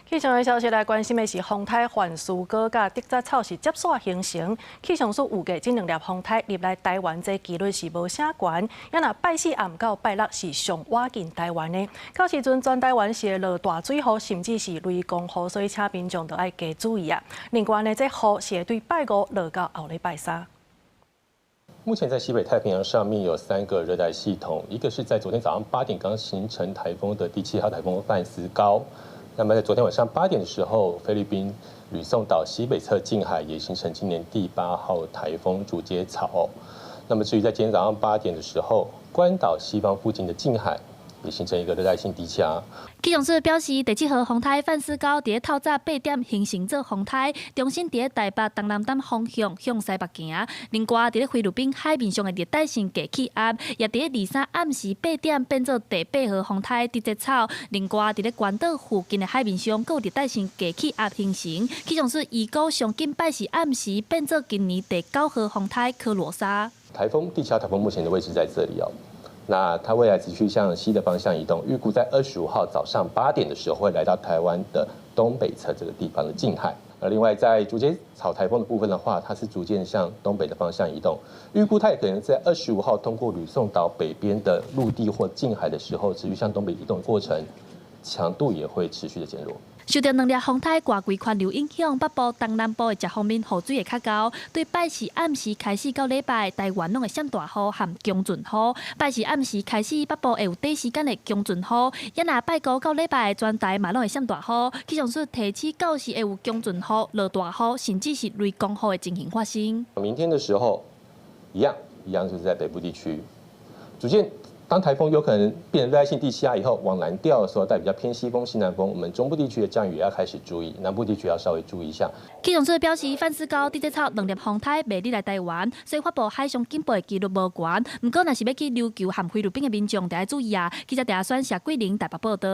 气象的消息来关心的是，风台环苏果甲德泽草是接线形成。气象署预计这两粒风台入来台湾，这几率是无啥悬。也若拜四暗到拜六是上晚近台湾的，到时阵全台湾是会落大水雨，甚至是雷公雨，所以请民众要加注意啊。另外呢，这雨是会对拜五落到后礼拜三。目前在西北太平洋上面有3个热带系统，一个是在昨天早上8点刚形成台风的第7号台风范斯高。那么在昨天晚上8点的时候，菲律宾吕宋岛西北侧近海也形成今年第8号台风竹节草。那么至于在今天早上8点的时候，关岛西方附近的近海也形成一个热带性低气压。气象署表示，第7号风台范斯高伫透早8点形成做风台，中心伫台北东南东方向向西北行。另外，伫菲律宾海面上的热带性低气压，也伫23暗时8点变做第8号风台竹节草。另外，伫关岛附近的海面上，有热带性低气压形成。气象署预估上近拜四暗时变做今年第9号风台科罗莎。台风第7号台风目前的位置在这里哦。那它未来持续向西的方向移动，预估在25号早上8点的时候会来到台湾的东北侧这个地方的近海。另外在竹节草台风的部分的话，它是逐渐向东北的方向移动，预估它也可能在25号通过吕宋岛北边的陆地或近海的时候，持续向东北移动的过程，强度也会持续的减弱。受到两粒风台挂规环流影响，北部、东南部的这方面雨水会较高。对拜四暗时开始到礼拜，台湾拢会下大雨和强阵雨。拜四暗时开始，北部会有短时间的强阵雨，也若拜五到礼拜，全台嘛拢会下大雨。气象署提醒到时会有强阵雨、落大雨，甚至是雷公雨的情形发生。明天的时候，一样就是在北部地区，逐渐。当台风有可能变成热带性低气压以后，往南调的时候，带比较偏西风、西南风，我们中部地区的降雨也要开始注意，南部地区要稍微注意一下。气象署表示，范斯高、竹节草两粒风台未入来台湾，所以发布海上警报的几率无悬。不过，若是要去琉球和菲律宾的民众，得要注意啊！记者陈亚轩、谢桂玲台北报道。